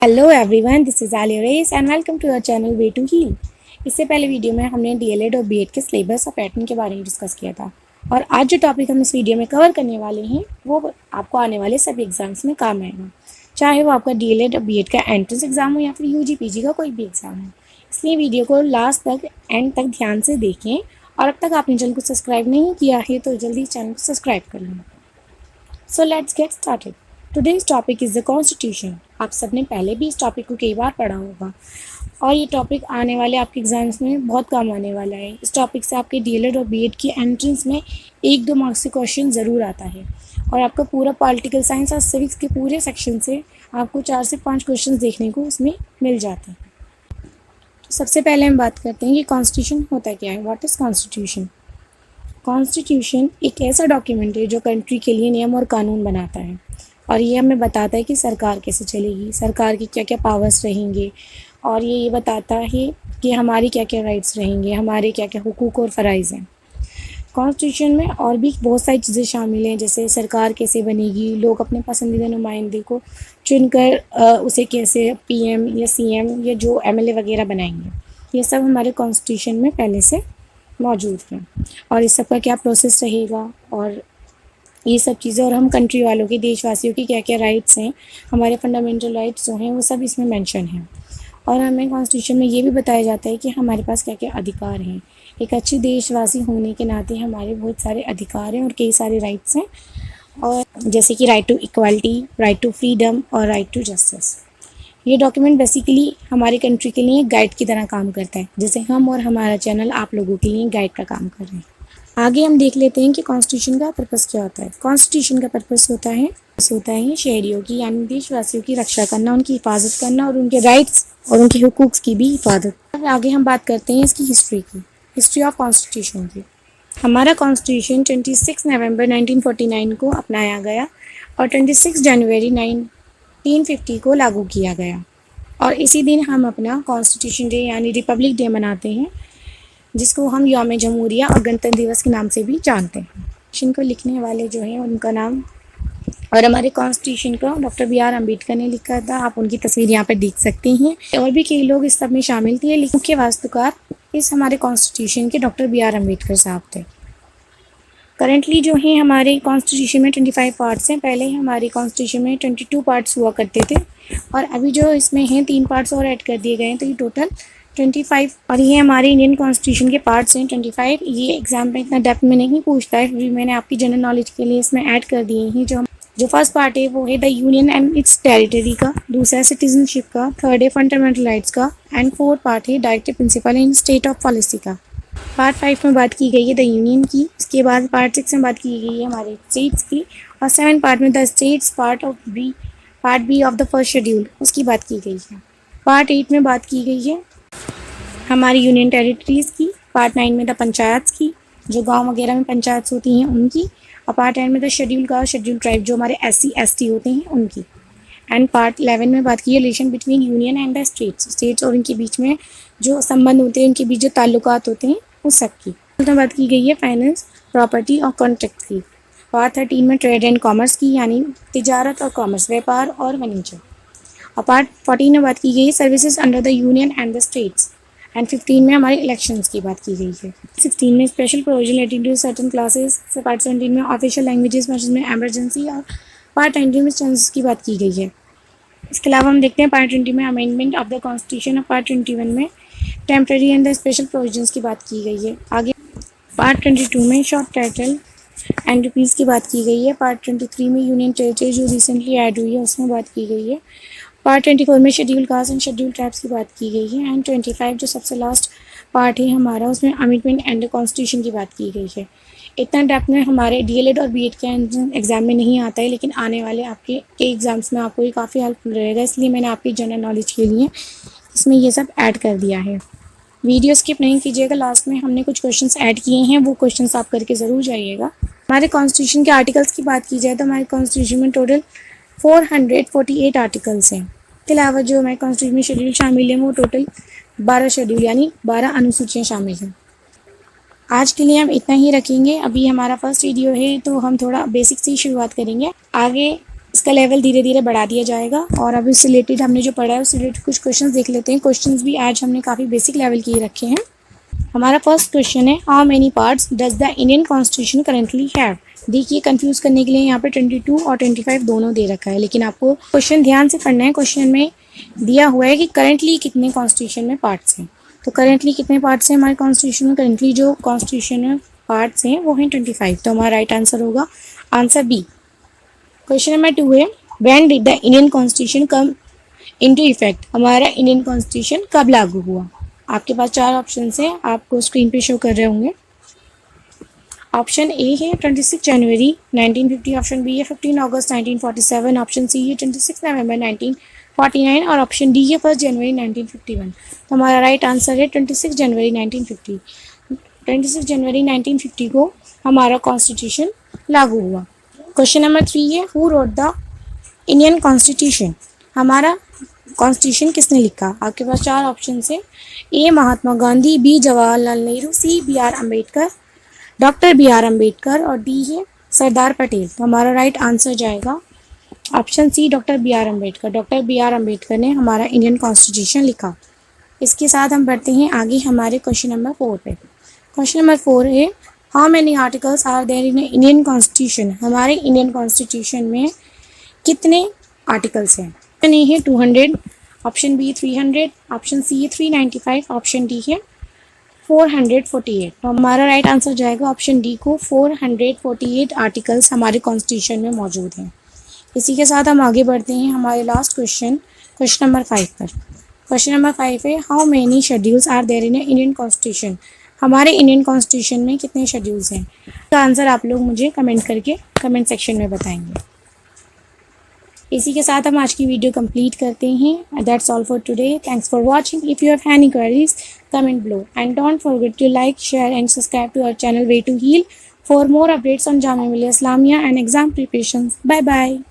Hello everyone, this is Alia रेस and welcome to our channel way to heal. इससे पहले video में हमने डीएलएड और बीएड के सिलेबस और पैटर्न के बारे में डिस्कस किया था और आज जो टॉपिक हम इस वीडियो में कवर करने वाले हैं वो आपको आने वाले सभी एग्जाम्स में काम आएगा, चाहे वो आपका डीएलएड और बीएड का एंट्रेंस एग्जाम हो या फिर यूजी पीजी का कोई भी एग्जाम हो। इसलिए वीडियो को लास्ट तक एंड तक ध्यान से देखें और अब तक आपने चैनल को सब्सक्राइब नहीं किया है तो जल्दी चैनल को सब्सक्राइब कर लें। So let's get started. Today's topic is the constitution. आप सबने पहले भी इस टॉपिक को कई बार पढ़ा होगा और ये टॉपिक आने वाले आपके एग्जाम्स में बहुत काम आने वाला है। इस टॉपिक से आपके डीएलएड और बीएड की एंट्रेंस में 1-2 मार्क्स से क्वेश्चन ज़रूर आता है और आपका पूरा पॉलिटिकल साइंस और सिविक्स के पूरे सेक्शन से आपको 4 से 5 क्वेश्चन देखने को उसमें मिल जाते हैं। तो सबसे पहले हम बात करते हैं कि कॉन्स्टिट्यूशन होता क्या है। What is constitution? कॉन्स्टिट्यूशन एक ऐसा डॉक्यूमेंट है जो कंट्री के लिए नियम और कानून बनाता है और ये हमें बताता है कि सरकार कैसे चलेगी, सरकार की क्या क्या पावर्स रहेंगे और ये बताता है कि हमारी क्या क्या राइट्स रहेंगे, हमारे क्या क्या हुकूक और फ़राइज़ हैं। कॉन्स्टिट्यूशन में और भी बहुत सारी चीज़ें शामिल हैं, जैसे सरकार कैसे बनेगी, लोग अपने पसंदीदा नुमाइंदे को चुनकर उसे कैसे पीएम या सीएम या जो एमएलए वगैरह बनाएंगे, ये सब हमारे कॉन्स्टिट्यूशन में पहले से मौजूद हैं और इस सब का क्या प्रोसेस रहेगा और ये सब चीज़ें और हम कंट्री वालों की, देशवासियों की क्या क्या राइट्स हैं, हमारे फंडामेंटल राइट्स जो हैं वो सब इसमें मेंशन हैं। और हमें कॉन्स्टिट्यूशन में ये भी बताया जाता है कि हमारे पास क्या क्या अधिकार हैं। एक अच्छी देशवासी होने के नाते हमारे बहुत सारे अधिकार हैं और कई सारे राइट्स हैं, और जैसे कि right to equality, right to freedom और राइट टू जस्टिस। ये डॉक्यूमेंट बेसिकली हमारी कंट्री के लिए गाइड की तरह काम करता है, जैसे हम और हमारा चैनल आप लोगों के लिए गाइड का काम कर रहे हैं। आगे हम देख लेते हैं कि कॉन्स्टिट्यूशन का पर्पस क्या होता है। कॉन्स्टिट्यूशन का पर्पस होता है शहरियों की यानी देशवासियों की रक्षा करना, उनकी हिफाजत करना और उनके राइट्स और उनके हुकूक की भी हिफाजत। आगे हम बात करते हैं इसकी हिस्ट्री ऑफ कॉन्स्टिट्यूशन की। हमारा कॉन्स्टिट्यूशन 26 नवंबर 1949 को अपनाया गया और 26 जनवरी 1950 को लागू किया गया और इसी दिन हम अपना कॉन्स्टिट्यूशन डे यानी रिपब्लिक डे मनाते हैं, जिसको हम यौम जमहूरिया और गणतंत्र दिवस के नाम से भी जानते हैं। कॉन्स्टिट्यूशन को लिखने वाले जो हैं उनका नाम, और हमारे कॉन्स्टिट्यूशन को डॉक्टर B.R. अम्बेडकर ने लिखा था। आप उनकी तस्वीर यहाँ पर देख सकते हैं। और भी कई लोग इस सब में शामिल थे, लेकिन मुख्य वास्तुकार इस हमारे कॉन्स्टिट्यूशन के डॉक्टर B.R. अम्बेडकर साहब थे। करेंटली जो हैं हमारे कॉन्स्टिट्यूशन में 25 पार्ट्स हैं। पहले हमारे कॉन्स्टिट्यूशन में 22 पार्ट्स हुआ करते थे और अभी जो इसमें हैं 3 पार्ट्स और ऐड कर दिए गए हैं, तो ये टोटल 25। और ये हमारे इंडियन कॉन्स्टिट्यूशन के पार्ट्स हैं 25। ये एग्जाम में इतना डेप्थ में नहीं पूछता है, फिर मैंने आपकी जनरल नॉलेज के लिए इसमें ऐड कर दिए हैं। जो फर्स्ट पार्ट है वो है the union and it's territory का, दूसरा है सिटीजनशिप का, थर्ड है फंडामेंटल राइट्स का एंड फोर्थ पार्ट है directive principle in state of policy का। पार्ट 5 में बात की गई है द यूनियन की। उसके बाद पार्ट 6 में बात की गई है हमारे स्टेट्स की और 7 पार्ट में the states part B of the first schedule उसकी बात की गई है। पार्ट 8 में बात की गई है हमारी यूनियन टेरिटरीज़ की। पार्ट 9 में द पंचायत की, जो गांव वगैरह में पंचायत होती हैं उनकी। और पार्ट 10 में the schedule caste, schedule tribe जो हमारे SC ST होते हैं उनकी। एंड पार्ट 11 में बात की है relation between union and the states और उनके बीच में जो संबंध होते हैं, उनके बीच जो ताल्लुकात होते हैं उस सब की। उसमें बात की गई है फाइनेंस, प्रॉपर्टी और कॉन्ट्रैक्ट की। पार्ट 13 में ट्रेड एंड कॉमर्स की, यानी तिजारत और कॉमर्स, व्यापार और वाणिज्य। और पार्ट 14 में बात की गई है services under the union and the states. And 15 में हमारे इलेक्शंस की बात की गई है। 16 में special provision relating to certain classes. Part 17 में ऑफिशियल लैंग्वेजेस में एमरजेंसी। और पार्ट 19 में सेंसस की बात की गई है। इसके अलावा हम देखते हैं पार्ट 20 में अमेंडमेंट ऑफ द कॉन्स्टिट्यूशन और पार्ट 21 में temporary and the special provisions की बात की गई है। आगे पार्ट 22 में शॉर्ट टाइटल एंड रुपीज़ की बात की गई है। पार्ट 23 में यूनियन टेरिटरी जो रिसेंटली ऐड हुई है उसमें बात की गई है। पार्ट 24 में schedule caste and schedule tribes की बात की गई है। एंड 25 जो सबसे लास्ट पार्ट है हमारा, उसमें अमेंडमेंट एंड कॉन्स्टिट्यूशन की बात की गई है। इतना डेप्थ में हमारे डीएलएड और बीएड के एग्ज़ाम में नहीं आता है, लेकिन आने वाले आपके एग्ज़ाम्स में आपको ये काफ़ी हेल्पफुल रहेगा, इसलिए मैंने आपकी जनरल नॉलेज के लिए इसमें ये सब ऐड कर दिया है। वीडियो स्किप नहीं कीजिएगा, लास्ट में हमने कुछ क्वेश्चंस ऐड किए हैं, वो क्वेश्चंस आप करके ज़रूर जाइएगा। हमारे कॉन्स्टिट्यूशन के आर्टिकल्स की बात की जाए तो हमारे कॉन्स्टिट्यूशन में टोटल 448 आर्टिकल्स हैं। इसके अलावा जो हमारे कॉन्स्टिट्यूशन में शेड्यूल शामिल हैं वो टोटल 12 शेड्यूल यानी 12 अनुसूचियाँ शामिल हैं। आज के लिए हम इतना ही रखेंगे। अभी हमारा फर्स्ट वीडियो है तो हम थोड़ा बेसिक से ही शुरुआत करेंगे। आगे इसका लेवल धीरे धीरे बढ़ा दिया जाएगा। और अब इससे रिलेटेड हमने जो पढ़ा है उससे रिलेटेड कुछ क्वेश्चंस देख लेते हैं। क्वेश्चंस भी आज हमने काफ़ी बेसिक लेवल के रखे हैं। हमारा फर्स्ट क्वेश्चन है, how many parts does the Indian constitution currently have. देखिए, कंफ्यूज करने के लिए यहाँ पे 22 और 25 दोनों दे रखा है, लेकिन आपको क्वेश्चन ध्यान से पढ़ना है। क्वेश्चन में दिया हुआ है कि करेंटली कितने कॉन्स्टिट्यूशन में पार्ट्स हैं। तो करेंटली कितने पार्ट्स हैं हमारे कॉन्स्टिट्यूशन में? करेंटली जो कॉन्स्टिट्यूशन में पार्ट्स हैं वो हैं 25। तो हमारा राइट आंसर होगा आंसर बी। क्वेश्चन नंबर 2 है, when did the Indian constitution come into effect. हमारा इंडियन कॉन्स्टिट्यूशन कब लागू हुआ? आपके पास 4 ऑप्शन हैं, आपको स्क्रीन पे शो कर रहे होंगे। ऑप्शन ए है 26 जनवरी 1950, ऑप्शन बी है 15 अगस्त 1947, ऑप्शन सी है 26 नवंबर 1949 और ऑप्शन डी है 1 जनवरी 1951। तो हमारा राइट आंसर है 26 जनवरी 1950। 26 जनवरी 1950 को हमारा कॉन्स्टिट्यूशन लागू हुआ। क्वेश्चन नंबर 3 है, who wrote the Indian constitution. हमारा कॉन्स्टिट्यूशन किसने लिखा? आपके पास 4 ऑप्शन है, A Mahatma Gandhi, B Jawaharlal Nehru, C B R Ambedkar, doctor B R Ambedkar और डी है सरदार पटेल। तो हमारा राइट आंसर जाएगा option C, doctor B R Ambedkar. Doctor B R Ambedkar ने हमारा इंडियन कॉन्स्टिट्यूशन लिखा। इसके साथ हम बढ़ते हैं आगे हमारे क्वेश्चन नंबर 4 पे। क्वेश्चन नंबर 4 है, how many articles are there in Indian constitution. हमारे इंडियन कॉन्स्टिट्यूशन में कितने आर्टिकल्स हैं? ऑप्शन ए है 200, ऑप्शन बी 300, ऑप्शन सी है 395, ऑप्शन डी है 448। तो हमारा राइट आंसर जाएगा ऑप्शन डी को, 448 आर्टिकल्स हमारे कॉन्स्टिट्यूशन में मौजूद हैं। इसी के साथ हम आगे बढ़ते हैं हमारे लास्ट क्वेश्चन, क्वेश्चन नंबर 5 पर। क्वेश्चन नंबर 5 है, how many schedules are there in Indian constitution. हमारे इंडियन कॉन्स्टिट्यूशन में कितने शेड्यूल्स हैं? इसका आंसर आप लोग मुझे कमेंट करके कमेंट सेक्शन में बताएंगे। इसी के साथ हम आज की वीडियो कंप्लीट करते हैं। That's all for today. Thanks for watching. If you have any queries, comment below and don't forget to like, share and subscribe to our channel Way to Heal for more updates on Jamia Millia Islamia and exam preparations. Bye bye.